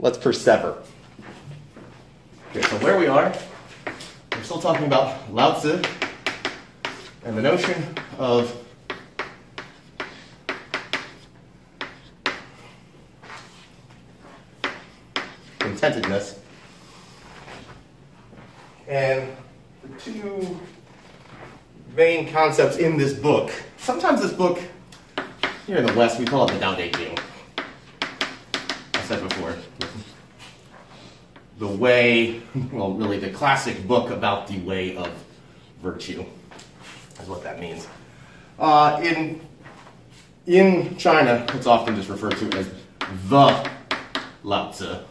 let's persever. Okay, so where we are, we're still talking about Laozi and the notion of contentedness. And the two main concepts in this book, sometimes this book, here in the West, we call it the Tao Te Ching. I said before, the way, well, really the classic book about the way of virtue is what that means. In China, it's often just referred to as the Laozi.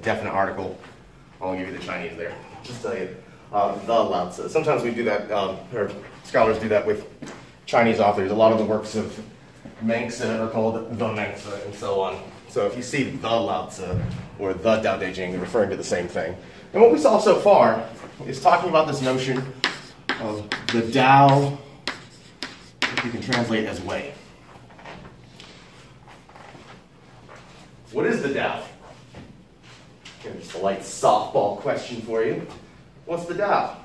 Definite article. I'll give you the Chinese there. Just tell you, the Laozi. Sometimes we do that, or scholars do that with Chinese authors. A lot of the works of Mengzi are called the Mengzi, and so on. So if you see the Laozi or the Tao Te Ching, they're referring to the same thing. And what we saw so far is talking about this notion of the Tao, which you can translate as way. What is the Tao? Okay, just a light softball question for you. What's the Tao?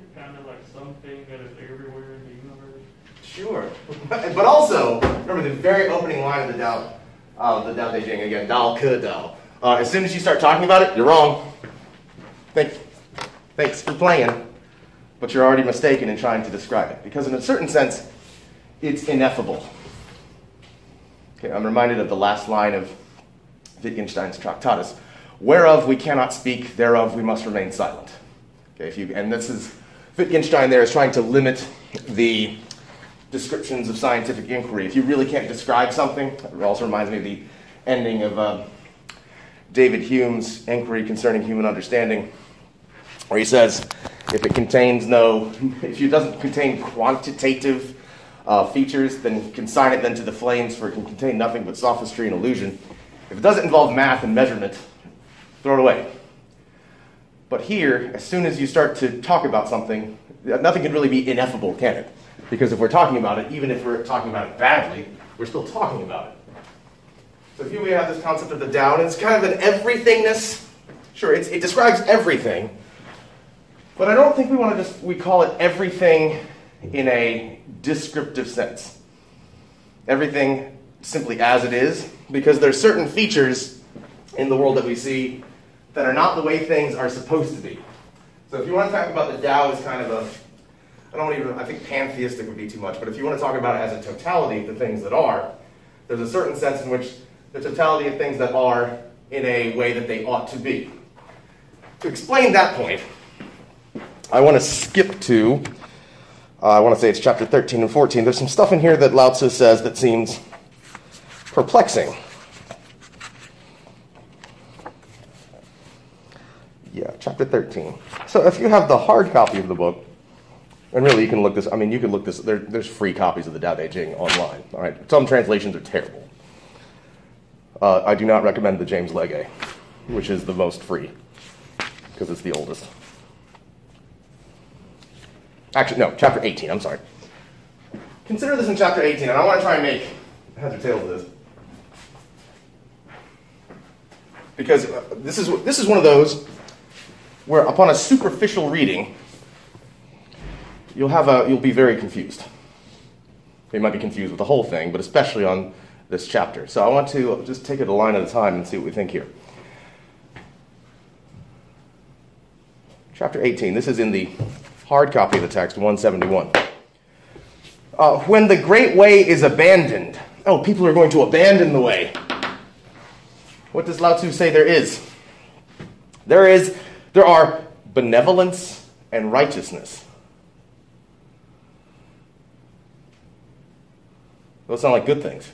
It's kind of like something that is everywhere in the universe. Sure. But also, remember the very opening line of the Tao Te Ching, again, Dao Ke Dao. As soon as you start talking about it, you're wrong. Thanks for playing. But you're already mistaken in trying to describe it, because in a certain sense, it's ineffable. Okay, I'm reminded of the last line of Wittgenstein's Tractatus, whereof we cannot speak, thereof we must remain silent. Okay, and this is, Wittgenstein there is trying to limit the descriptions of scientific inquiry. If you really can't describe something, it also reminds me of the ending of David Hume's Inquiry Concerning Human Understanding, where he says, if it doesn't contain quantitative features, then consign it then to the flames, for it can contain nothing but sophistry and illusion. If it doesn't involve math and measurement, throw it away. But here, as soon as you start to talk about something, nothing can really be ineffable, can it? Because if we're talking about it, even if we're talking about it badly, we're still talking about it. So here we have this concept of the Tao, and it's kind of an everythingness. Sure, it describes everything. But I don't think we call it everything in a descriptive sense. Everything simply as it is, because there's certain features in the world that we see that are not the way things are supposed to be. So if you want to talk about the Tao as kind of I think pantheistic would be too much, but if you want to talk about it as a totality of the things that are, there's a certain sense in which the totality of things that are in a way that they ought to be. To explain that point, I want to skip to, I want to say it's chapter 13 and 14. There's some stuff in here that Laozi says that seems perplexing. Yeah, chapter 13. So if you have the hard copy of the book, and really you can look this, there's free copies of the Tao Te Ching online. All right, some translations are terrible. I do not recommend the James Legge, which is the most free, because it's the oldest. Actually, no, chapter 18, I'm sorry. Consider this in chapter 18, and I want to try and make heads or tails of this. Because this is one of those where upon a superficial reading, you'll be very confused. You might be confused with the whole thing, but especially on this chapter. So I want to just take it a line at a time and see what we think here. Chapter 18, this is in the hard copy of the text, 171. When the great way is abandoned. Oh, people are going to abandon the way. What does Lao Tzu say there is? There are benevolence and righteousness. Those sound like good things.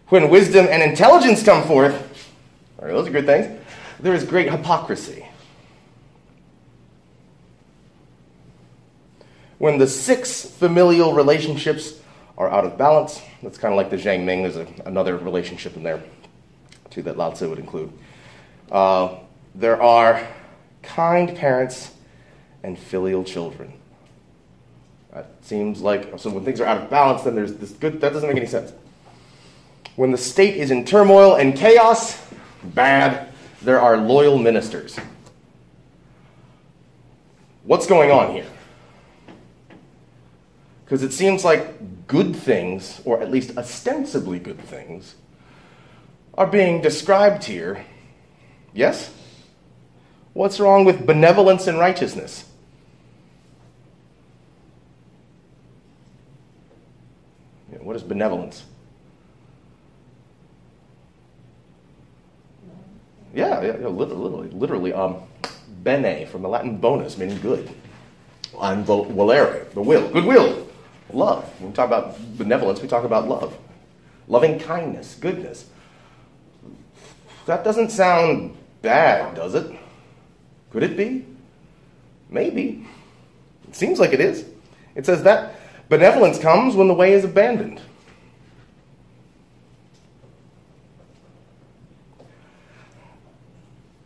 When wisdom and intelligence come forth, all right, those are good things, there is great hypocrisy. When the 6 familial relationships are out of balance, that's kind of like the Zhang Ming, there's another relationship in there, too, that Lao Tzu would include. There are kind parents, and filial children. That seems like, so when things are out of balance, then there's this good, that doesn't make any sense. When the state is in turmoil and chaos, bad, there are loyal ministers. What's going on here? Because it seems like good things, or at least ostensibly good things, are being described here. Yes? What's wrong with benevolence and righteousness? Yeah, what is benevolence? Yeah, literally, bene, from the Latin bonus, meaning good. And volere, the will, goodwill, love. When we talk about benevolence, we talk about love. Loving kindness, goodness. That doesn't sound bad, does it? Could it be? Maybe. It seems like it is. It says that benevolence comes when the way is abandoned.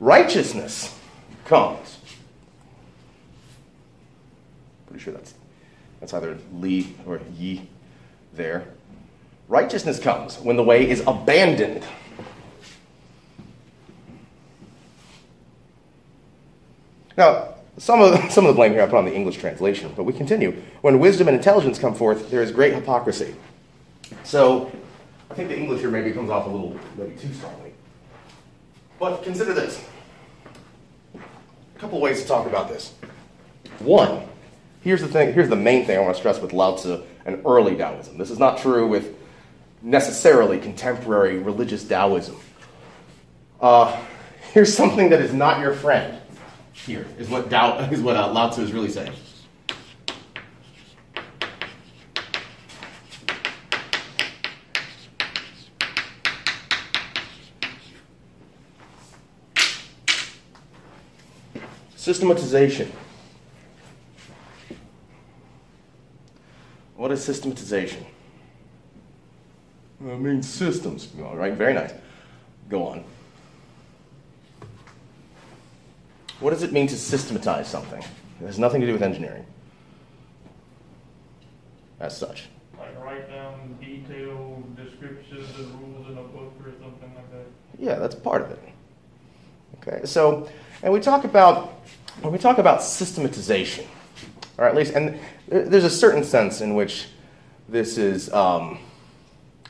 Righteousness comes. Pretty sure that's either li or ye there. Righteousness comes when the way is abandoned. Now, some of the blame here I put on the English translation, but we continue. When wisdom and intelligence come forth, there is great hypocrisy. So, I think the English here maybe comes off a little, maybe too strongly. But consider this. A couple ways to talk about this. One, here's the main thing I want to stress with Laozi and early Taoism. This is not true with necessarily contemporary religious Taoism. Here's something that is not your friend. Here is what Laozi is really saying. Systematization. What is systematization? Well, it means systems. All right, very nice. Go on. What does it mean to systematize something? It has nothing to do with engineering, as such. Like write down detailed descriptions and rules in a book or something like that? Yeah, that's part of it. Okay, so, and when we talk about systematization, or at least, and there's a certain sense in which this is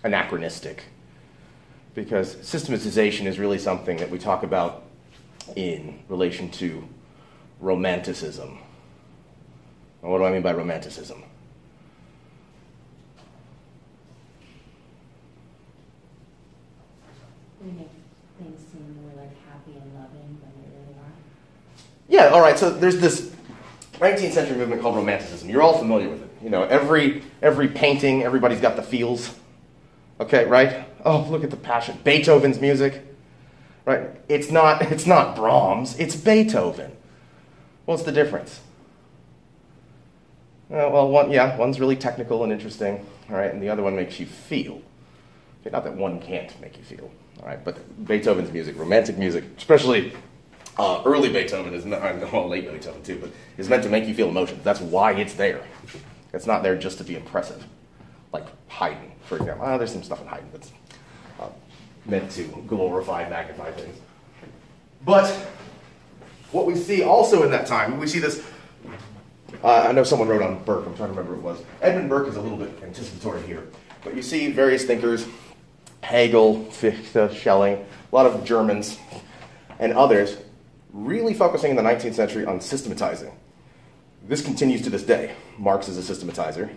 anachronistic, because systematization is really something that we talk about in relation to Romanticism. And what do I mean by Romanticism? We make things seem more like happy and loving than they really are. Yeah, all right, so there's this 19th century movement called Romanticism. You're all familiar with it. You know, every painting, everybody's got the feels. Okay, right? Oh, look at the passion. Beethoven's music. Right? It's not Brahms, it's Beethoven. What's the difference? Well, one's really technical and interesting, all right, and the other one makes you feel. Okay, not that one can't make you feel, all right, but Beethoven's music, romantic music, especially early Beethoven, late Beethoven too, but is meant to make you feel emotions. That's why it's there. It's not there just to be impressive, like Haydn, for example. There's some stuff in Haydn that's meant to glorify, magnify things. But what we see also in that time, we see this, I know someone wrote on Burke, I'm trying to remember who it was. Edmund Burke is a little bit anticipatory here. But you see various thinkers, Hegel, Fichte, Schelling, a lot of Germans, and others, really focusing in the 19th century on systematizing. This continues to this day. Marx is a systematizer.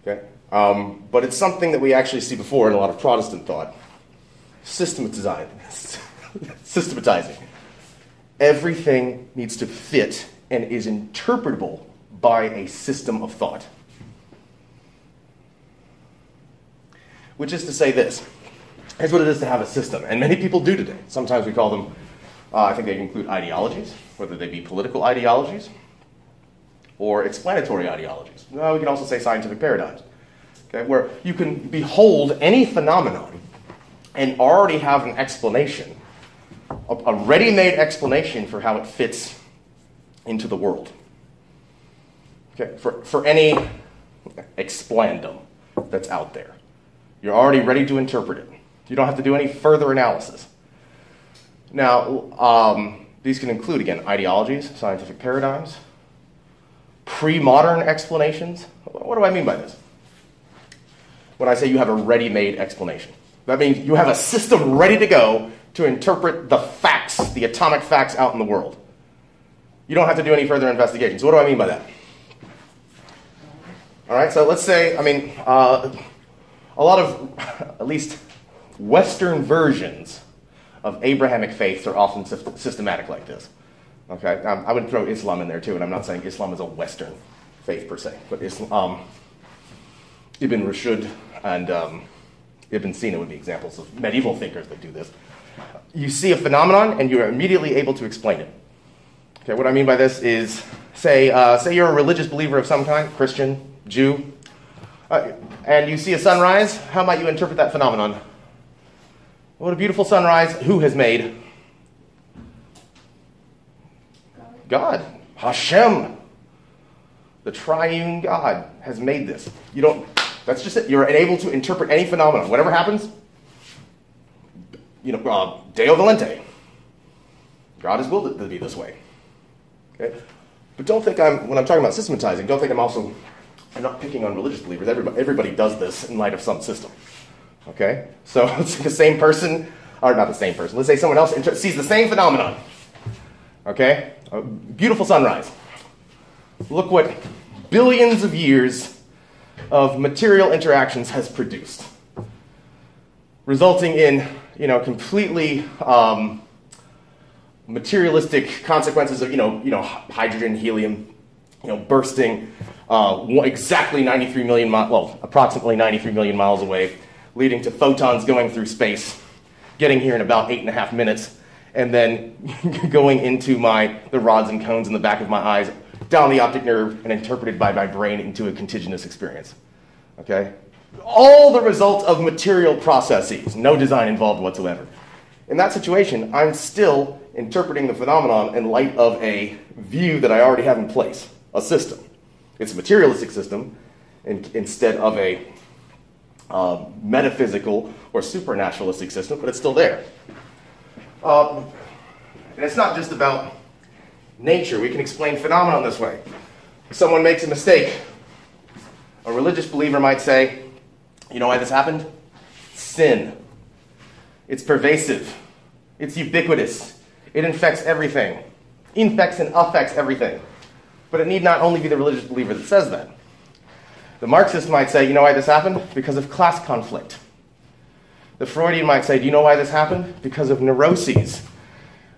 Okay? But it's something that we actually see before in a lot of Protestant thought. Systematizing. Everything needs to fit and is interpretable by a system of thought. Which is to say this. Here's what it is to have a system, and many people do today. Sometimes we call them, I think they include ideologies, whether they be political ideologies or explanatory ideologies. We can also say scientific paradigms. Okay, where you can behold any phenomenon and already have an explanation a ready-made explanation for how it fits into the world. Okay, for any explandum that's out there. You're already ready to interpret it. You don't have to do any further analysis. Now, these can include, again, ideologies, scientific paradigms, pre-modern explanations. What do I mean by this? When I say you have a ready-made explanation, that means you have a system ready to go to interpret the facts, the atomic facts out in the world. You don't have to do any further investigation. So what do I mean by that? All right, so let's say, a lot of, at least Western versions of Abrahamic faiths are often systematic like this. Okay, I would throw Islam in there too, and I'm not saying Islam is a Western faith per se, but Islam, Ibn Rushd and Ibn Sina would be examples of medieval thinkers that do this. You see a phenomenon, and you're immediately able to explain it. Okay, what I mean by this is, say you're a religious believer of some kind, Christian, Jew, and you see a sunrise. How might you interpret that phenomenon? What a beautiful sunrise. Who has made? God. Hashem. The triune God has made this. That's just it. You're able to interpret any phenomenon. Whatever happens, Deo volente. God has willed it to be this way. Okay? But don't think when I'm talking about systematizing, don't think I'm not picking on religious believers. Everybody does this in light of some system. Okay? So let's say the same person, or not the same person, let's say someone else sees the same phenomenon. Okay? A beautiful sunrise. Look what billions of years of material interactions has produced, resulting in, completely materialistic consequences of, hydrogen, helium, bursting exactly 93 million approximately 93 million miles away, leading to photons going through space, getting here in about 8.5 minutes, and then going into the rods and cones in the back of my eyes, down the optic nerve, and interpreted by my brain into a contigenous experience. Okay? All the result of material processes, no design involved whatsoever. In that situation, I'm still interpreting the phenomenon in light of a view that I already have in place, a system. It's a materialistic system instead of a metaphysical or supernaturalistic system, but it's still there. And it's not just about nature. We can explain phenomena this way. If someone makes a mistake, a religious believer might say, you know why this happened? Sin. It's pervasive. It's ubiquitous. It infects everything. Infects and affects everything. But it need not only be the religious believer that says that. The Marxist might say, you know why this happened? Because of class conflict. The Freudian might say, do you know why this happened? Because of neuroses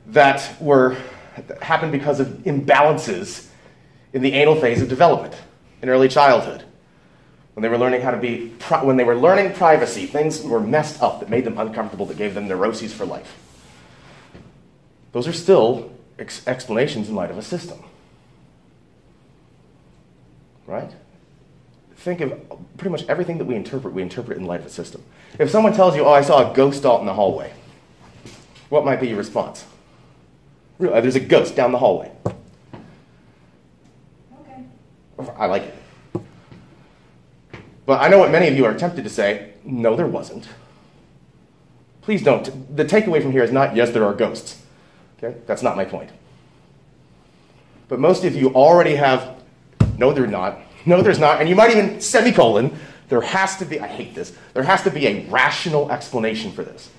that happened because of imbalances in the anal phase of development in early childhood. When they were learning privacy, things were messed up that made them uncomfortable, that gave them neuroses for life. Those are still explanations in light of a system. Right? Think of pretty much everything that we interpret in light of a system. If someone tells you, oh, I saw a ghost out in the hallway, what might be your response? Really, there's a ghost down the hallway. Okay. I like it. But I know what many of you are tempted to say, no, there wasn't. Please don't. The takeaway from here is not, yes, there are ghosts. Okay? That's not my point. But most of you already have, no, they're not. No, there's not. And you might even semicolon, there has to be, I hate this, there has to be a rational explanation for this.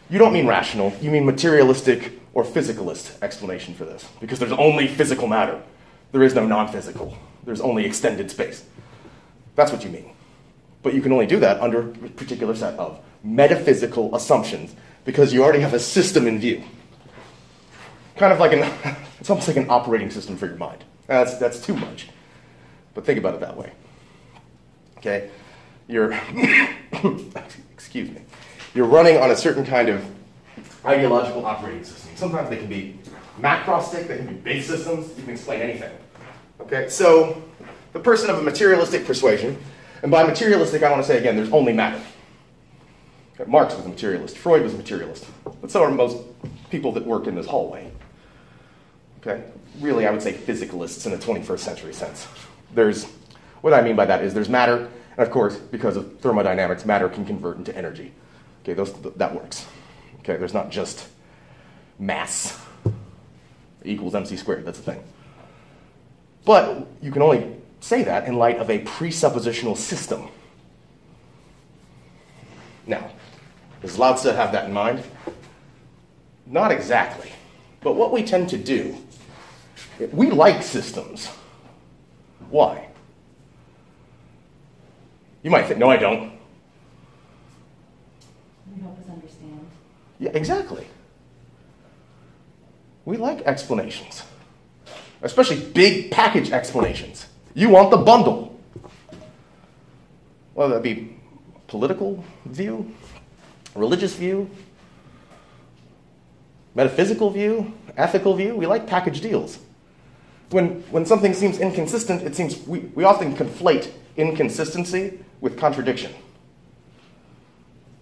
You don't mean rational, you mean materialistic or physicalist explanation for this. Because there's only physical matter. There is no non-physical. There's only extended space. That's what you mean. But you can only do that under a particular set of metaphysical assumptions because you already have a system in view. Kind of like it's almost like an operating system for your mind. That's too much. But think about it that way. Okay? Excuse me. You're running on a certain kind of ideological operating system. Sometimes they can be macrostic, they can be big systems, you can explain anything. Okay? So, the person of a materialistic persuasion, and by materialistic I want to say again, there's only matter. Okay, Marx was a materialist. Freud was a materialist. But so are most people that work in this hallway. Okay? Really, I would say physicalists in a 21st century sense. What I mean by that is there's matter, and of course, because of thermodynamics, matter can convert into energy. Okay, that works. Okay, there's not just mass equals mc squared. That's the thing. But you can only say that in light of a presuppositional system. Now, does Laozi have that in mind? Not exactly. But what we tend to do, we like systems. Why? You might think, no, I don't. You help us understand. Yeah, exactly. We like explanations, especially big package explanations. You want the bundle. Well, that'd be political view, religious view, metaphysical view, ethical view. We like package deals. When something seems inconsistent, it seems we often conflate inconsistency with contradiction.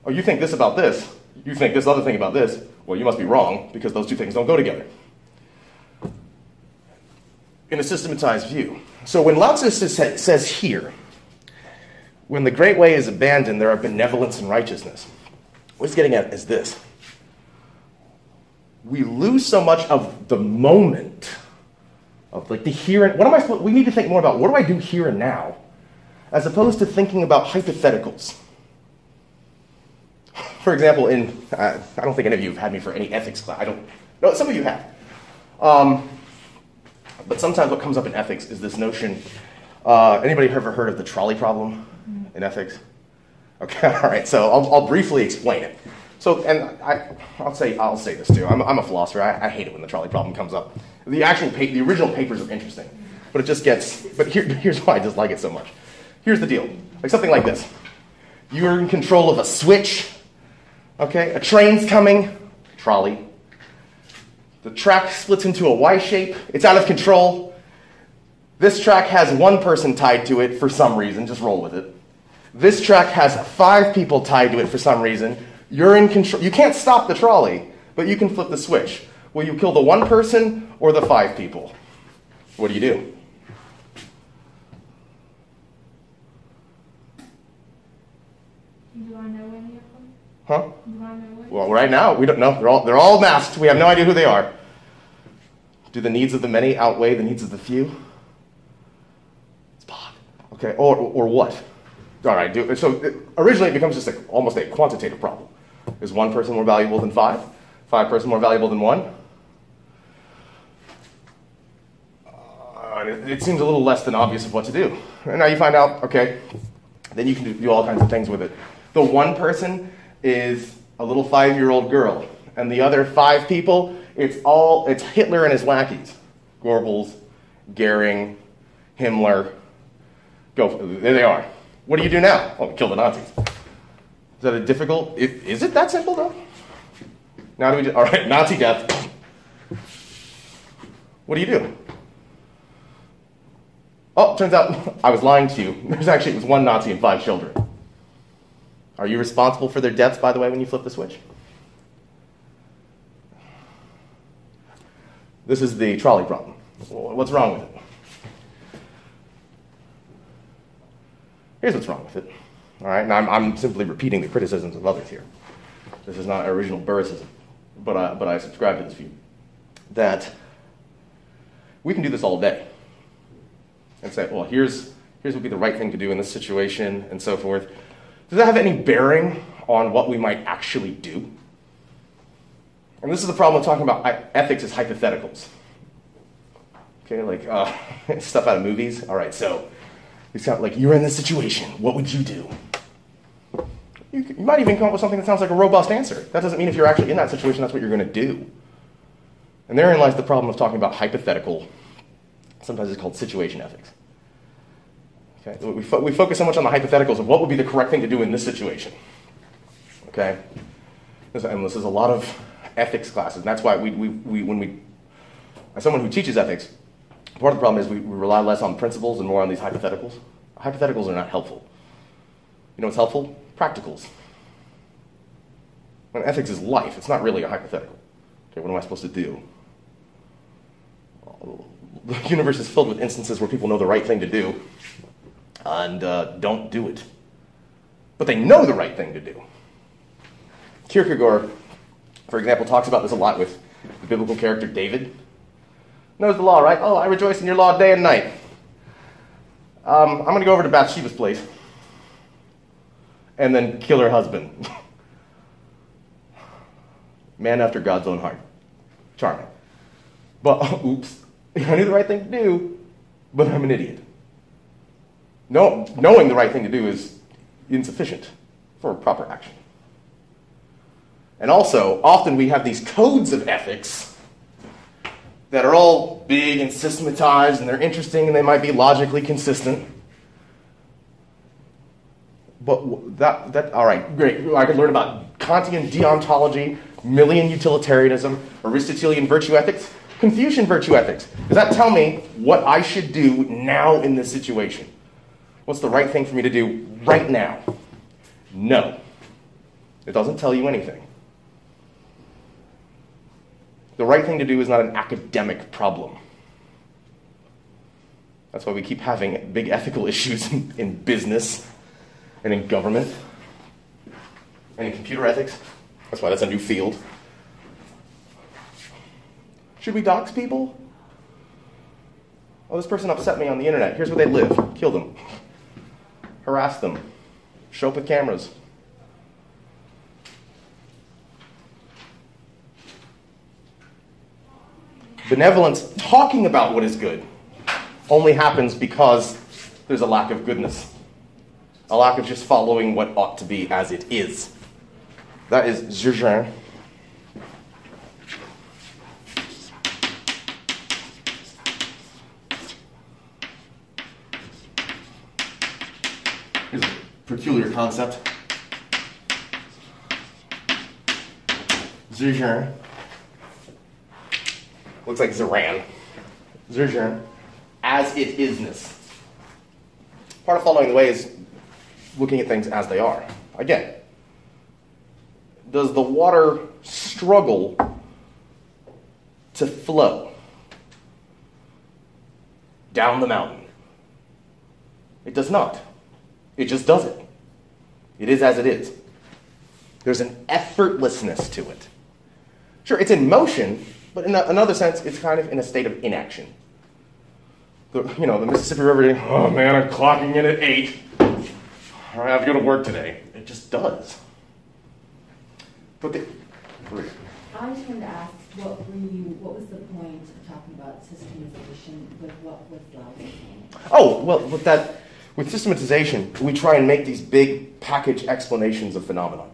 Oh, you think this about this, you think this other thing about this, well, you must be wrong, because those two things don't go together. In a systematized view. So when Laozi says here, when the great way is abandoned, there are benevolence and righteousness. What he's getting at is this. We lose so much of the moment, of like the here and, we need to think more about what do I do here and now, as opposed to thinking about hypotheticals. For example, I don't think any of you have had me for any ethics class. No, some of you have. But sometimes what comes up in ethics is this notion, anybody ever heard of the trolley problem in ethics? Okay, all right, so I'll briefly explain it. So, and I'll say this too. I'm a philosopher. I hate it when the trolley problem comes up. The original papers are interesting, but here's why I dislike it so much. Here's the deal. Like something like this. You're in control of a switch. Okay, a train's coming. Trolley. The track splits into a Y shape. It's out of control. This track has one person tied to it for some reason. Just roll with it. This track has 5 people tied to it for some reason. You're in control. You can't stop the trolley, but you can flip the switch. Will you kill the 1 person or the 5 people? What do you do? Do I know any of them? Huh? Do I know any? Well, right now, we don't know. They're all masked. We have no idea who they are. Do the needs of the many outweigh the needs of the few? It's odd. Okay, or what? All right, originally it becomes just almost a quantitative problem. Is 1 person more valuable than 5? 5 person more valuable than 1? It seems a little less than obvious of what to do. And now you find out, okay, then you can do all kinds of things with it. The 1 person is a little 5-year-old girl, and the other 5 people, it's Hitler and his lackeys. Goebbels, Goering, Himmler. There they are. What do you do now? Well, kill the Nazis. Is that a difficult? Is it that simple though? Now all right, Nazi death. What do you do? Oh, turns out I was lying to you. It was 1 Nazi and 5 children. Are you responsible for their deaths, by the way, when you flip the switch? This is the trolley problem. What's wrong with it? Here's what's wrong with it. All right, now I'm simply repeating the criticisms of others here. This is not original Burrisism, but I subscribe to this view that we can do this all day and say, well, here's what would be the right thing to do in this situation and so forth. Does that have any bearing on what we might actually do? And this is the problem with talking about ethics as hypotheticals. Okay, like stuff out of movies. All right, so it's kind of like you're in this situation. What would you do? You might even come up with something that sounds like a robust answer. That doesn't mean if you're actually in that situation, that's what you're going to do. And therein lies the problem of talking about hypothetical. Sometimes it's called situation ethics. Okay, we focus so much on the hypotheticals of what would be the correct thing to do in this situation. Okay, and this is a lot of ethics classes, and that's why as someone who teaches ethics, part of the problem is we rely less on principles and more on these hypotheticals. Hypotheticals are not helpful. You know what's helpful? Practicals. When ethics is life, it's not really a hypothetical. Okay, what am I supposed to do? The universe is filled with instances where people know the right thing to do and don't do it. But they know the right thing to do. Kierkegaard, for example, talks about this a lot with the biblical character David. Knows the law, right? Oh, I rejoice in your law day and night. I'm going to go over to Bathsheba's place and then kill her husband. Man after God's own heart. Charming. But, oops, I knew the right thing to do, but I'm an idiot. No, knowing the right thing to do is insufficient for proper action. And also, often we have these codes of ethics that are all big and systematized, and they're interesting, and they might be logically consistent. But all right, great. I could learn about Kantian deontology, Millian utilitarianism, Aristotelian virtue ethics, Confucian virtue ethics. Does that tell me what I should do now in this situation? What's the right thing for me to do right now? No. It doesn't tell you anything. The right thing to do is not an academic problem. That's why we keep having big ethical issues in business and in government and in computer ethics. That's why that's a new field. Should we dox people? Oh, this person upset me on the internet. Here's where they live. Kill them. Harass them. Show up with cameras. Benevolence, talking about what is good, only happens because there's a lack of goodness. A lack of just following what ought to be as it is. That is Zurgin. Here's a peculiar concept. Zurgin. Looks like Zoran. Zurgin. As it isness. Part of following the way is looking at things as they are. Again, does the water struggle to flow down the mountain? It does not. It just does it. It is as it is. There's an effortlessness to it. Sure, it's in motion, but in another sense, it's kind of in a state of inaction. The Mississippi River, oh man, I'm clocking in at 8. I have to go to work today. It just does. But I just wanted to ask, what was the point of talking about systematization with what was Laozi saying? Oh, well, with systematization, we try and make these big package explanations of phenomena.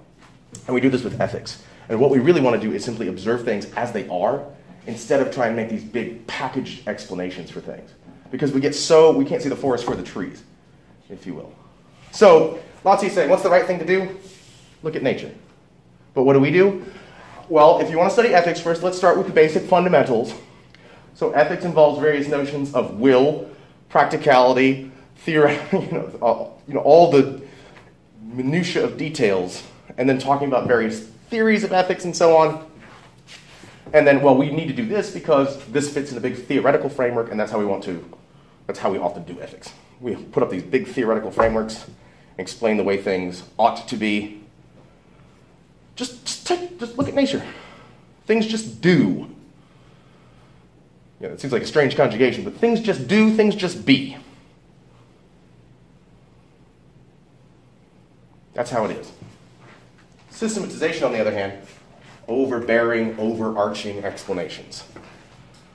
And we do this with ethics. And what we really want to do is simply observe things as they are, instead of trying to make these big packaged explanations for things. Because we can't see the forest for the trees, if you will. So, Laozi is saying, what's the right thing to do? Look at nature. But what do? Well, if you want to study ethics, first let's start with the basic fundamentals. So ethics involves various notions of will, practicality, theory, all the minutiae of details, and then talking about various theories of ethics and so on. And then, we need to do this because this fits in a big theoretical framework, and that's how we often do ethics. We put up these big theoretical frameworks, explain the way things ought to be. Just look at nature. Things just do. It seems like a strange conjugation, but things just do, things just be. That's how it is. Systematization, on the other hand, overbearing, overarching explanations.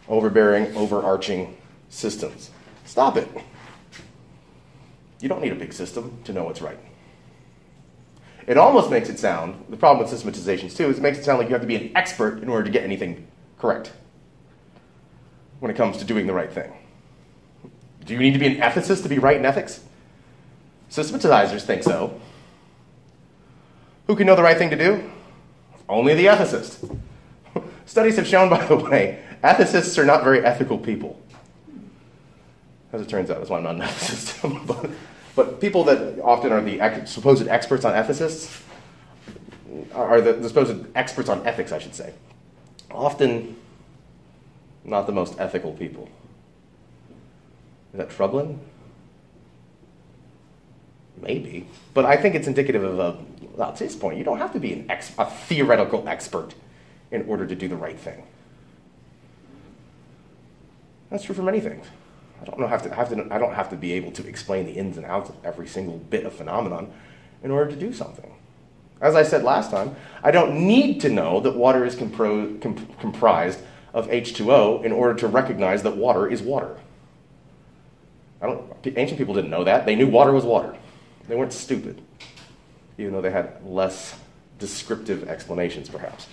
Overbearing, overarching systems. Stop it. You don't need a big system to know what's right. It almost makes it sound, the problem with systematizations too, is it makes it sound like you have to be an expert in order to get anything correct when it comes to doing the right thing. Do you need to be an ethicist to be right in ethics? Systematizers think so. Who can know the right thing to do? Only the ethicist. Studies have shown, by the way, ethicists are not very ethical people. As it turns out, that's why I'm not an ethicist. But people that often are the supposed experts on ethicists, are the supposed experts on ethics, I should say, often not the most ethical people. Is that troubling? Maybe. But I think it's indicative of Laozi's point. You don't have to be a theoretical expert in order to do the right thing. That's true for many things. I don't have to be able to explain the ins and outs of every single bit of phenomenon in order to do something. As I said last time, I don't need to know that water is comprised of H2O in order to recognize that water is water. Ancient people didn't know that. They knew water was water. They weren't stupid, even though they had less descriptive explanations, perhaps.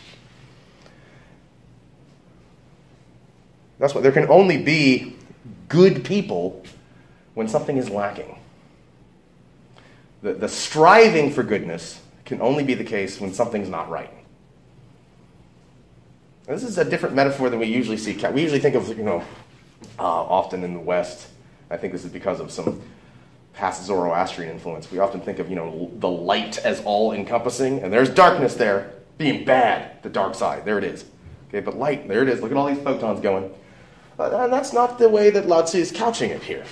That's why there can only be good people when something is lacking. The striving for goodness can only be the case when something's not right. Now, this is a different metaphor than we usually see. We usually think of, often in the West, I think this is because of some past Zoroastrian influence. We often think of, the light as all-encompassing, and there's darkness there, being bad, the dark side. There it is. Okay, but light, there it is. Look at all these photons going. And that's not the way that Laozi is couching it here.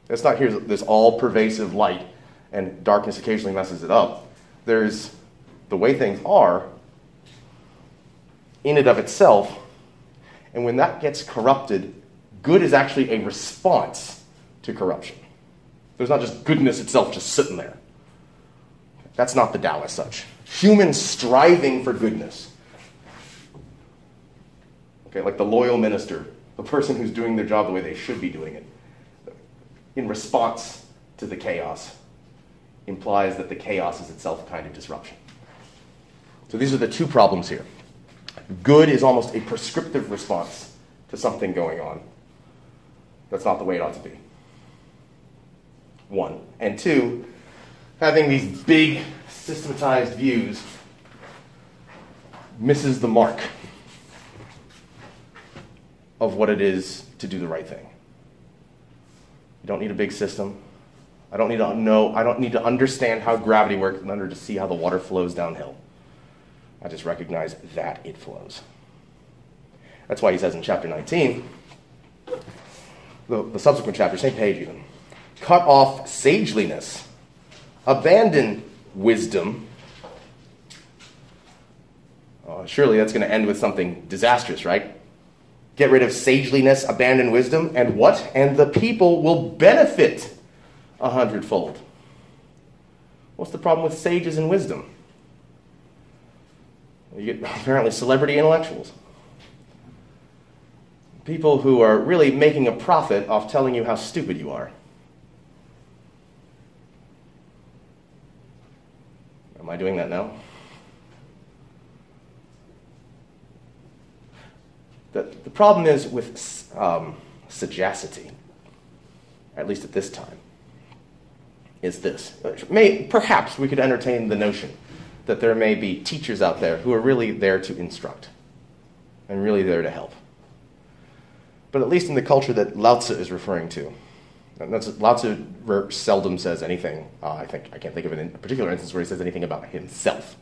It's not here's this all-pervasive light, and darkness occasionally messes it up. There's the way things are in and of itself, and when that gets corrupted, good is actually a response to corruption. There's not just goodness itself just sitting there. That's not the Tao as such. Human striving for goodness. Okay, like the loyal minister, the person who's doing their job the way they should be doing it, in response to the chaos, implies that the chaos is itself a kind of disruption. So these are the two problems here. Good is almost a prescriptive response to something going on. That's not the way it ought to be. One. And two, having these big systematized views misses the mark of what it is to do the right thing. You don't need a big system. I don't need to understand how gravity works in order to see how the water flows downhill. I just recognize that it flows. That's why he says in chapter 19, the subsequent chapter, same page even, cut off sageliness, abandon wisdom. Surely that's going to end with something disastrous, right? Get rid of sageliness, abandon wisdom, and what? And the people will benefit 100-fold. What's the problem with sages and wisdom? You get apparently celebrity intellectuals. People who are really making a profit off telling you how stupid you are. Am I doing that now? The problem is with sagacity, at least at this time, is this. Perhaps we could entertain the notion that there may be teachers out there who are really there to instruct and really there to help. But at least in the culture that Laozi is referring to, and Laozi seldom says anything, I can't think of a particular instance where he says anything about himself.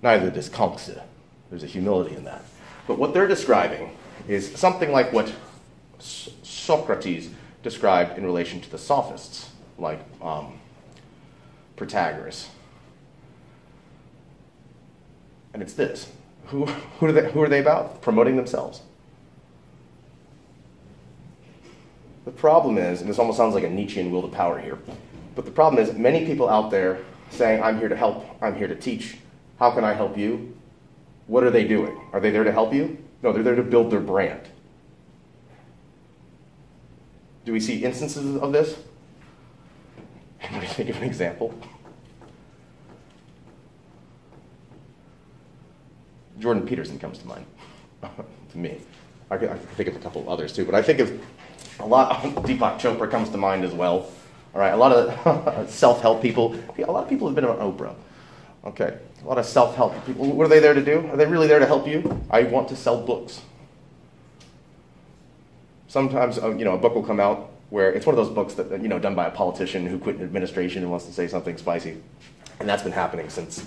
Neither does Constancy. There's a humility in that. But what they're describing is something like what Socrates described in relation to the sophists, like Protagoras. And it's this. Who are they about? Promoting themselves. The problem is, and this almost sounds like a Nietzschean will to power here, but the problem is many people out there saying, I'm here to help, I'm here to teach, how can I help you? What are they doing? Are they there to help you? No, they're there to build their brand. Do we see instances of this? Anybody think of an example? Jordan Peterson comes to mind, to me. I can think of a couple of others too, but I think of Deepak Chopra comes to mind as well. All right, a lot of self-help people. A lot of people have been on Oprah. Okay, a lot of self-help people. What are they there to do? Are they really there to help you? I want to sell books. Sometimes, a book will come out where it's one of those books that, done by a politician who quit administration and wants to say something spicy. And that's been happening since,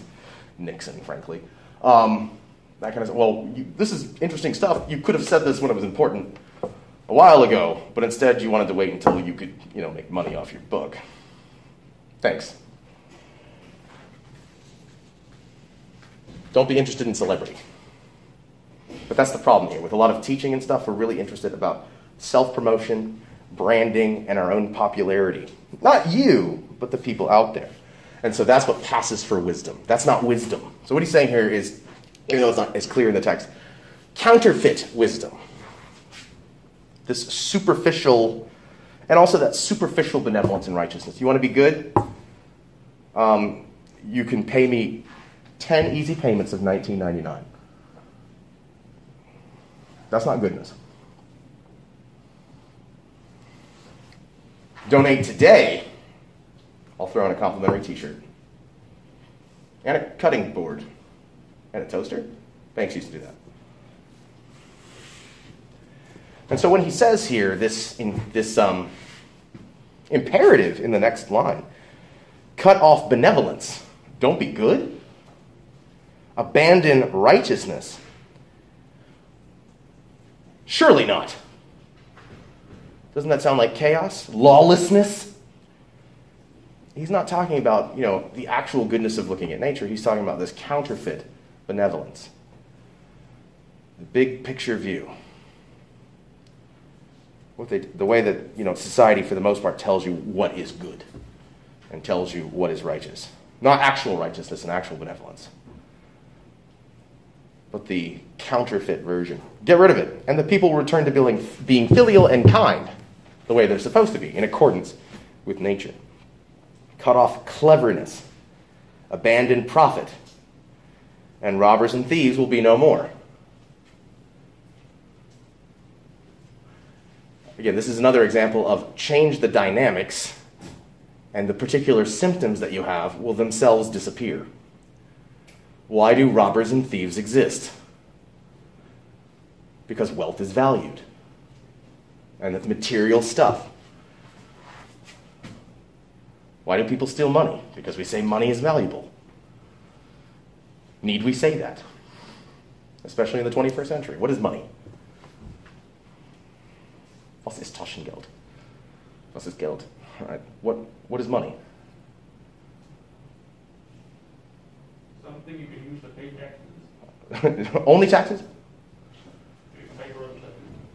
Nixon, frankly. That kind of, well, this is interesting stuff. You could have said this when it was important a while ago, but instead you wanted to wait until you could, make money off your book. Thanks. Don't be interested in celebrity. But that's the problem here. With a lot of teaching and stuff, we're really interested about self-promotion, branding, and our own popularity. Not you, but the people out there. And so that's what passes for wisdom. That's not wisdom. So what he's saying here is, even though it's not as clear in the text, counterfeit wisdom. This superficial, and also that superficial benevolence and righteousness. You want to be good? You can pay me 10 easy payments of $19.99. That's not goodness. Donate today. I'll throw in a complimentary t-shirt. And a cutting board. And a toaster. Banks used to do that. And so when he says here, this imperative in the next line, cut off benevolence, don't be good, abandon righteousness, surely not. Doesn't that sound like chaos? Lawlessness? He's not talking about, the actual goodness of looking at nature. He's talking about this counterfeit benevolence. The big picture view. The way that, society, for the most part, tells you what is good and tells you what is righteous. Not actual righteousness and actual benevolence, but the counterfeit version. Get rid of it, and the people return to being filial and kind, the way they're supposed to be, in accordance with nature. Cut off cleverness, abandon profit, and robbers and thieves will be no more. Again, this is another example of change the dynamics, and the particular symptoms that you have will themselves disappear. Why do robbers and thieves exist? Because wealth is valued, and it's material stuff. Why do people steal money? Because we say money is valuable. Need we say that? Especially in the 21st century. What is money? Was ist Taschengeld? Was ist Geld? All right. What is money? Something you can use to pay taxes. Only taxes? You can pay for other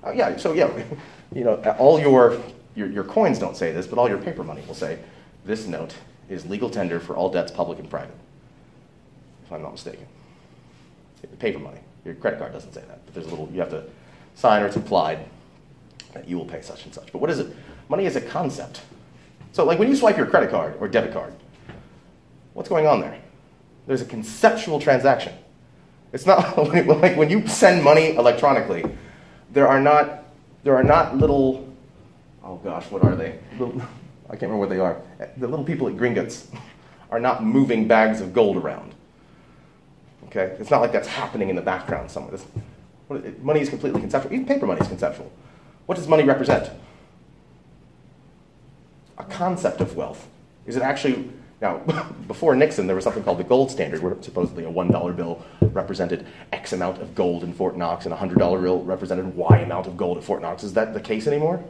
taxes. Yeah. So yeah, all your coins don't say this, but all your paper money will say, "This note is legal tender for all debts, public and private." If I'm not mistaken. Paper money. Your credit card doesn't say that, but there's you have to sign, or it's implied that you will pay such and such. But what is it? Money is a concept. So like when you swipe your credit card or debit card, what's going on there? There's a conceptual transaction. It's not like when you send money electronically, there are not little, oh gosh, what are they? I can't remember what they are. The little people at Gringotts are not moving bags of gold around. Okay? It's not like that's happening in the background somewhere. Money is completely conceptual. Even paper money is conceptual. What does money represent? A concept of wealth. Is it actually, now, before Nixon, there was something called the gold standard, where supposedly a $1 bill represented X amount of gold in Fort Knox, and a $100 bill represented Y amount of gold at Fort Knox. Is that the case anymore?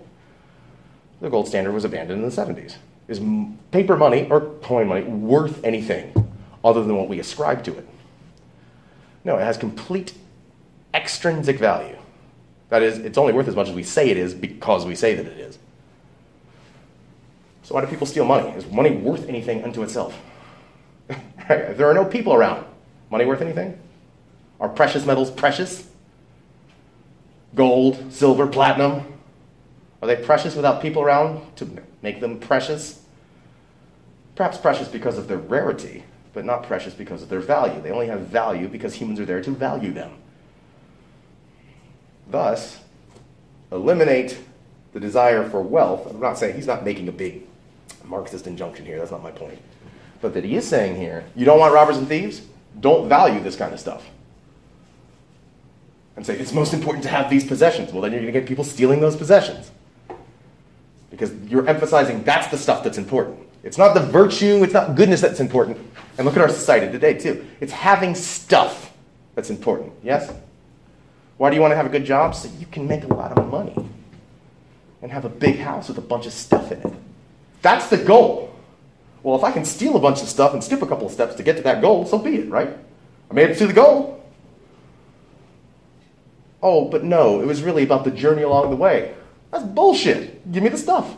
The gold standard was abandoned in the 70s. Is paper money, or coin money, worth anything other than what we ascribe to it? No, it has complete extrinsic value. That is, it's only worth as much as we say it is because we say that it is. So why do people steal money? Is money worth anything unto itself? If there are no people around, money worth anything? Are precious metals precious? Gold, silver, platinum? Are they precious without people around to make them precious? Perhaps precious because of their rarity, but not precious because of their value. They only have value because humans are there to value them. Thus, eliminate the desire for wealth. I'm not saying, he's not making a big Marxist injunction here, that's not my point. But that he is saying here, you don't want robbers and thieves? Don't value this kind of stuff. And say, it's most important to have these possessions. Well, then you're going to get people stealing those possessions. Because you're emphasizing that's the stuff that's important. It's not the virtue, it's not goodness that's important. And look at our society today, too. It's having stuff that's important, yes? Why do you want to have a good job? So you can make a lot of money and have a big house with a bunch of stuff in it. That's the goal. Well, if I can steal a bunch of stuff and skip a couple of steps to get to that goal, so be it, right? I made it to the goal. Oh, but no, it was really about the journey along the way. That's bullshit. Give me the stuff.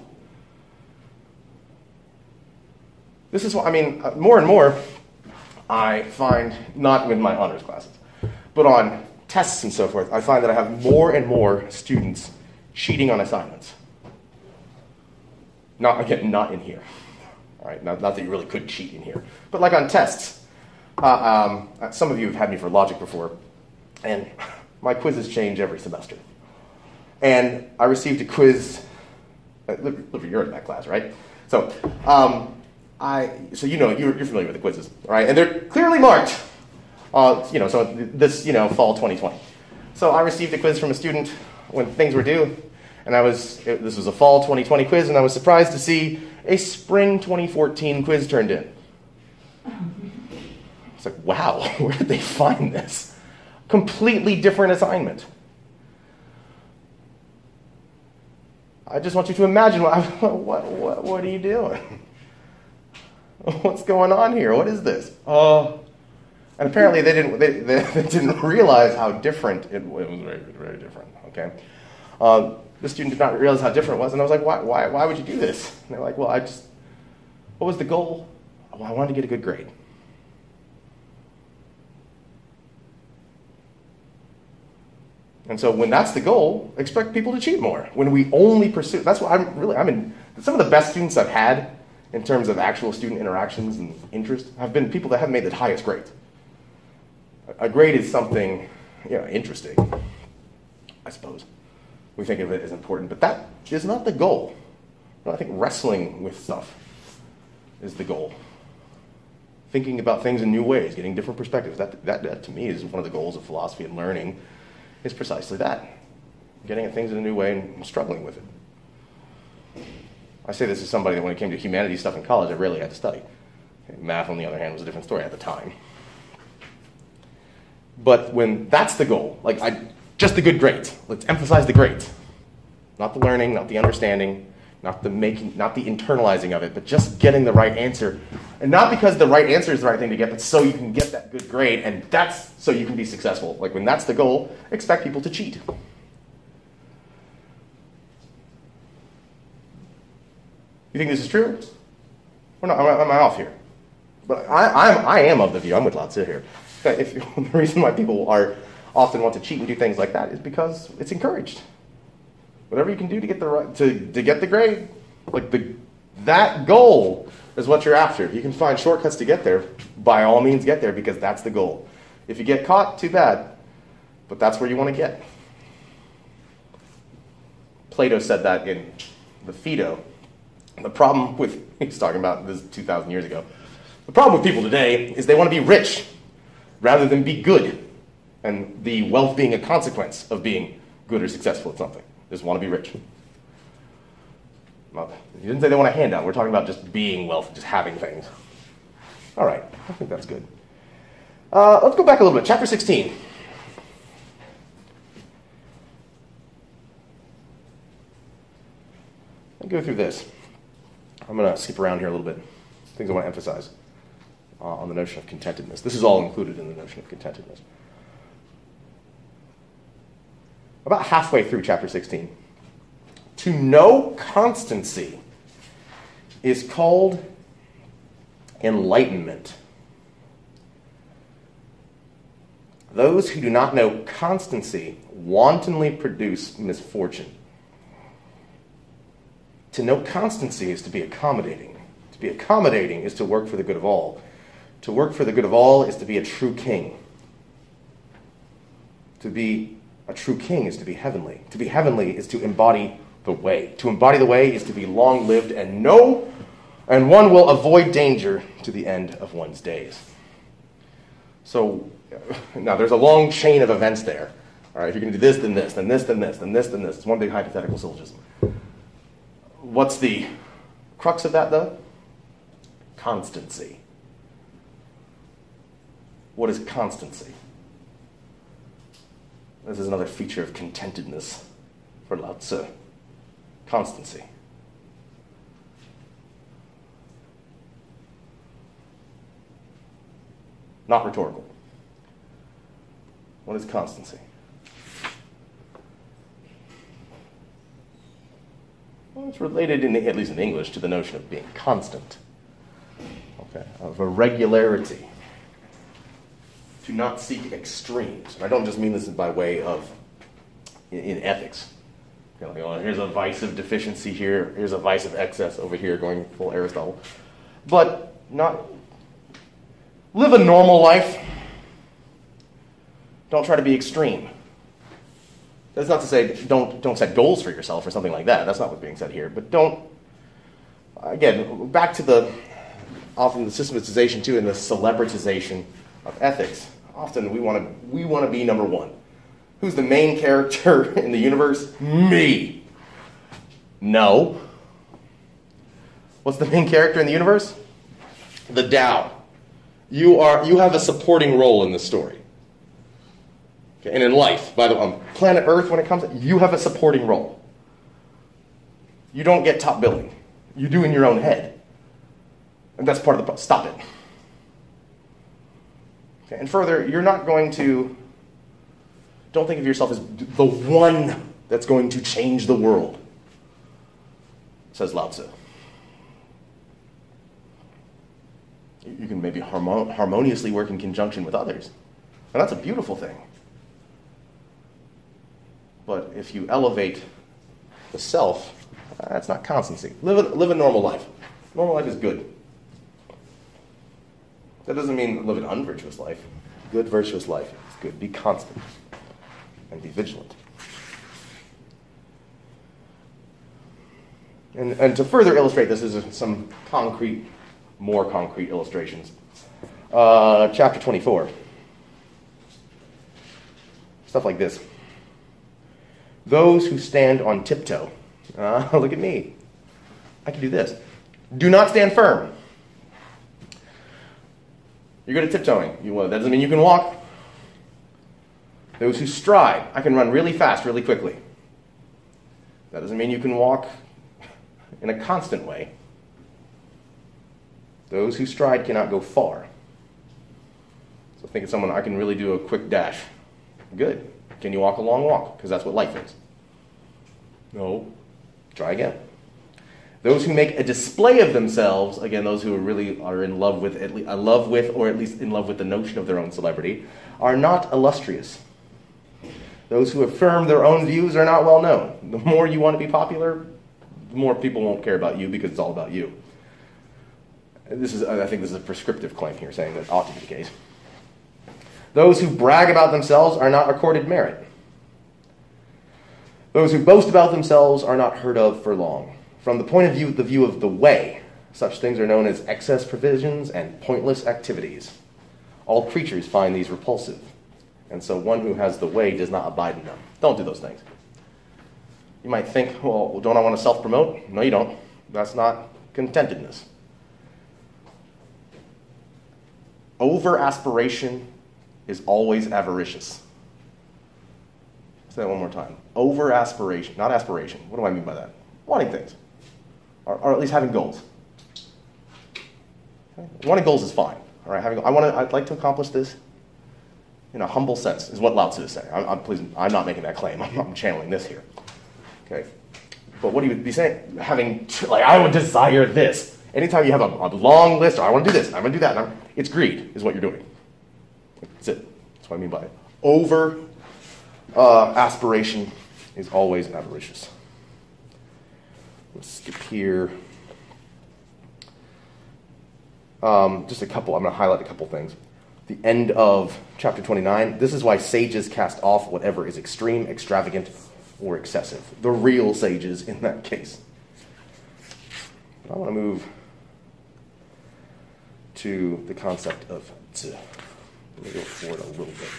This is what, more and more, I find, not in my honors classes, but on tests and so forth, I find that I have more and more students cheating on assignments. Not in here. All right, not that you really could cheat in here, but like on tests. Some of you have had me for logic before, and my quizzes change every semester. And I received a quiz. You're in that class, right? So, you're familiar with the quizzes, all right? And they're clearly marked. Fall 2020. So I received a quiz from a student when things were due, and this was a fall 2020 quiz, and I was surprised to see a spring 2014 quiz turned in. It's like, wow, where did they find this? Completely different assignment. I just want you to imagine, what are you doing? What's going on here? What is this? And apparently they didn't realize how different it was. Very, very different, okay? The student did not realize how different it was, and I was like, why would you do this? And they're like, well, what was the goal? Well, I wanted to get a good grade. And so when that's the goal, expect people to cheat more. When we only pursue, that's what I'm in, some of the best students I've had in terms of actual student interactions and interest have been people that have made the highest grades. A grade is something, interesting, I suppose. We think of it as important, but that is not the goal. No, I think wrestling with stuff is the goal. Thinking about things in new ways, getting different perspectives. That to me is one of the goals of philosophy and learning, is precisely that. Getting at things in a new way and struggling with it. I say this as somebody that when it came to humanities stuff in college, I rarely had to study. Math, on the other hand, was a different story at the time. But when that's the goal, just the good grades. Let's emphasize the grades. Not the learning, not the understanding, not the internalizing of it, but just getting the right answer. And not because the right answer is the right thing to get, but so you can get that good grade, and that's so you can be successful. When that's the goal, expect people to cheat. You think this is true? Or not? Am I off here? But I am of the view, I'm with Laozi here, that the reason why people often want to cheat and do things like that is because it's encouraged. Whatever you can do to get to get the grade, that goal is what you're after. If you can find shortcuts to get there, by all means get there, because that's the goal. If you get caught, too bad, but that's where you want to get. Plato said that in the Phaedo. The problem with, he's talking about this 2,000 years ago, the problem with people today is they want to be rich rather than be good, and the wealth being a consequence of being good or successful at something. They just want to be rich. Well, he didn't say they want a handout. We're talking about just being wealthy, just having things. All right, I think that's good. Let's go back a little bit. Chapter 16. I'll go through this. I'm going to skip around here a little bit. Things I want to emphasize on the notion of contentedness. This is all included in the notion of contentedness. About halfway through chapter 16. To know constancy is called enlightenment. Those who do not know constancy wantonly produce misfortune. To know constancy is to be accommodating. To be accommodating is to work for the good of all. To work for the good of all is to be a true king. To be a true king is to be heavenly. To be heavenly is to embody the way. To embody the way is to be long-lived and one will avoid danger to the end of one's days. So, now there's a long chain of events there. All right, if you're going to do this, then this, then this, then this, then this, then this. It's one big hypothetical syllogism. What's the crux of that, though? Constancy. What is constancy? This is another feature of contentedness for Lao Tzu. Constancy. Not rhetorical. What is constancy? Well, it's related, at least in English, to the notion of being constant. Okay, of a regularity. To not seek extremes. And I don't just mean this by way of in ethics. Okay, like, oh, here's a vice of deficiency here, here's a vice of excess over here, going full Aristotle. But not live a normal life. Don't try to be extreme. That's not to say don't set goals for yourself or something like that. That's not what's being said here. But don't, again, back to often the systematization too and the celebritization of ethics. Often we want to be number one. Who's the main character in the universe? Me. No. What's the main character in the universe? The Tao. You have a supporting role in the story. Okay, and in life, by the way, on planet Earth, when it comes, you have a supporting role. You don't get top billing. You do in your own head. And that's part of the problem. Stop it. Okay, and further, you're not going to, don't think of yourself as the one that's going to change the world, says Lao Tzu. You can maybe harmoniously work in conjunction with others. And that's a beautiful thing. But if you elevate the self, that's not constancy. Live a normal life. Normal life is good. That doesn't mean live an unvirtuous life. Good, virtuous life is good. Be constant and be vigilant. And to further illustrate this, is some more concrete illustrations. Chapter 24. Stuff like this. Those who stand on tiptoe. Look at me. I can do this. Do not stand firm. You're good at tiptoeing. That doesn't mean you can walk. Those who stride. I can run really fast, really quickly. That doesn't mean you can walk in a constant way. Those who stride cannot go far. So think of someone, I can really do a quick dash. Good. Can you walk a long walk? Because that's what life is. No. Try again. Those who make a display of themselves, again, those who really are in love with, or at least in love with the notion of their own celebrity, are not illustrious. Those who affirm their own views are not well known. The more you want to be popular, the more people won't care about you because it's all about you. I think this is a prescriptive claim here, saying that it ought to be the case. Those who brag about themselves are not accorded merit. Those who boast about themselves are not heard of for long. From the point of view, the view of the way, such things are known as excess provisions and pointless activities. All creatures find these repulsive, and so one who has the way does not abide in them. Don't do those things. You might think, well, don't I want to self-promote? No, you don't. That's not contentedness. Over-aspiration is always avaricious. Say that one more time. Over-aspiration, not aspiration. What do I mean by that? Wanting things. Or at least having goals. Okay? Wanting goals is fine. All right, I'd like to accomplish this in a humble sense, is what Lao Tzu is saying. I'm not making that claim. I'm channeling this here. Okay, but what do you be saying? I would desire this. Anytime you have a long list, or I want to do this, I'm going to do that. It's greed, is what you're doing. That's it. That's what I mean by it. Over aspiration is always avaricious. Let's skip here. Just a couple. I'm going to highlight a couple things. The end of chapter 29. This is why sages cast off whatever is extreme, extravagant, or excessive. The real sages in that case. I want to move to the concept of Tzu. Let me go forward a little bit.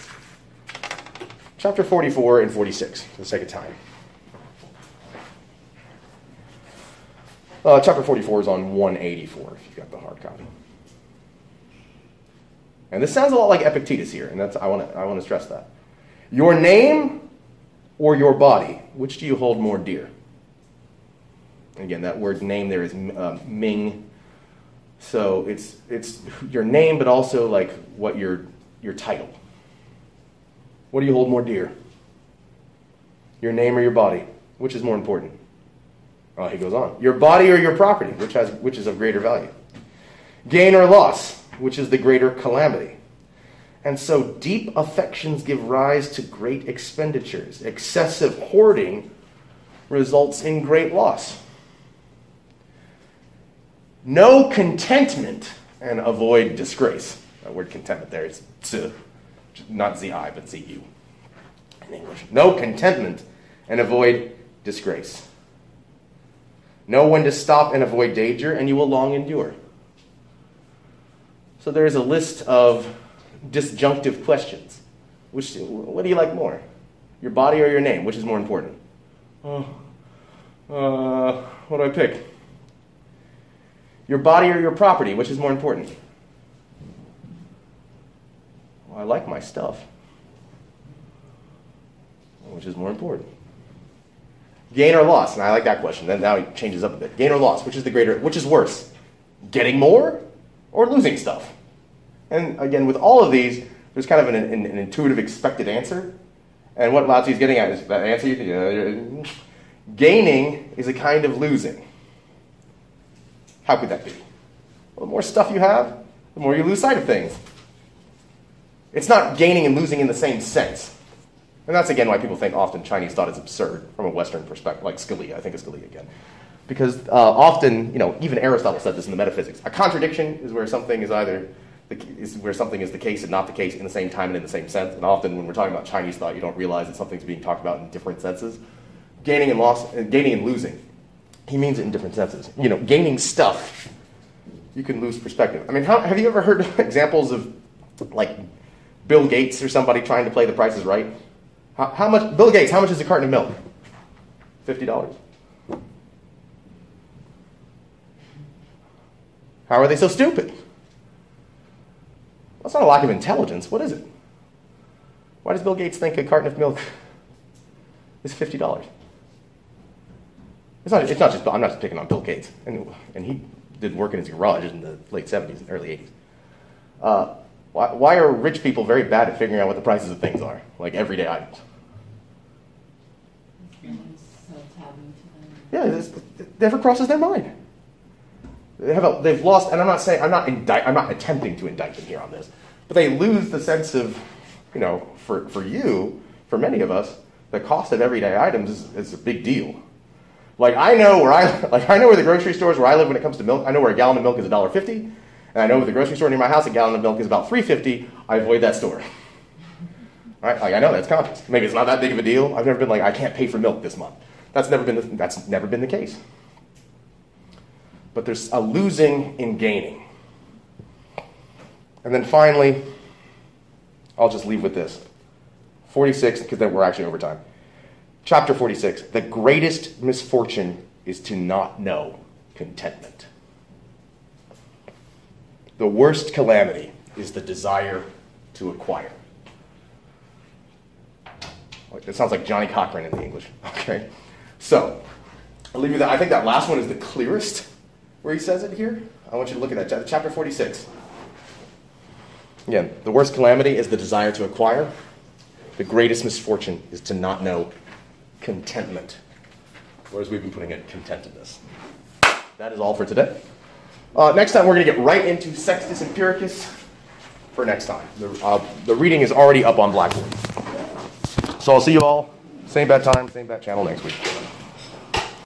Chapter 44 and 46, for the sake of time. Chapter 44 is on 184, if you've got the hard copy. And this sounds a lot like Epictetus here, and I want to stress that. Your name or your body, which do you hold more dear? And again, that word name there is Ming. So it's your name, but also like what your title. What do you hold more dear? Your name or your body? Which is more important? Oh, he goes on. Your body or your property? Which is of greater value? Gain or loss? Which is the greater calamity? And so deep affections give rise to great expenditures. Excessive hoarding results in great loss. Know contentment and avoid disgrace. That word contentment there is tzu, not zi, but zu in English. Know contentment and avoid disgrace. Know when to stop and avoid danger, and you will long endure. So there is a list of disjunctive questions. What do you like more? Your body or your name? Which is more important? What do I pick? Your body or your property? Which is more important? Well, I like my stuff. Which is more important? Gain or loss? And I like that question. Then now it changes up a bit. Gain or loss? Which is worse? Getting more or losing stuff? And again, with all of these, there's kind of an intuitive expected answer. And what Laozi is getting at is that answer, gaining is a kind of losing. How could that be? Well, the more stuff you have, the more you lose sight of things. It's not gaining and losing in the same sense. And that's, again, why people think often Chinese thought is absurd from a Western perspective, like Scalia. I think of Scalia again. Because often, even Aristotle said this in the Metaphysics. A contradiction is where something is the case and not the case in the same time and in the same sense. And often when we're talking about Chinese thought, you don't realize that something's being talked about in different senses. Gaining and losing. He means it in different senses. Gaining stuff, you can lose perspective. I mean, have you ever heard examples of, like, Bill Gates or somebody trying to play The Price is Right? How much, Bill Gates, how much is a carton of milk? $50. How are they so stupid? That's not a lack of intelligence. What is it? Why does Bill Gates think a carton of milk is $50? It's not just. I'm not just picking on Bill Gates, and he did work in his garage in the late 70s and early 80s. Why are rich people very bad at figuring out what the prices of things are, like everyday items? Yeah, it never crosses their mind. They've lost, and I'm not attempting to indict them here on this, but they lose the sense of, for many of us, the cost of everyday items is a big deal. Like I know where the grocery stores where I live when it comes to milk. I know where a gallon of milk is $1.50, and I know where the grocery store near my house a gallon of milk is about $3.50. I avoid that store. Right? Like I know that's conscious. Maybe it's not that big of a deal. I've never been like I can't pay for milk this month. That's never been the case. But there's a losing in gaining. And then finally, I'll just leave with this. 46, because then we're actually over time. Chapter 46, the greatest misfortune is to not know contentment. The worst calamity is the desire to acquire. It sounds like Johnny Cochran in the English. Okay, so I'll leave you that. I think that last one is the clearest where he says it here. I want you to look at that. Chapter 46. Again, the worst calamity is the desire to acquire. The greatest misfortune is to not know contentment. Or as we've been putting it, contentedness. That is all for today. Next time we're going to get right into Sextus Empiricus for next time. The reading is already up on Blackboard. So I'll see you all, same bat time, same bat channel next week.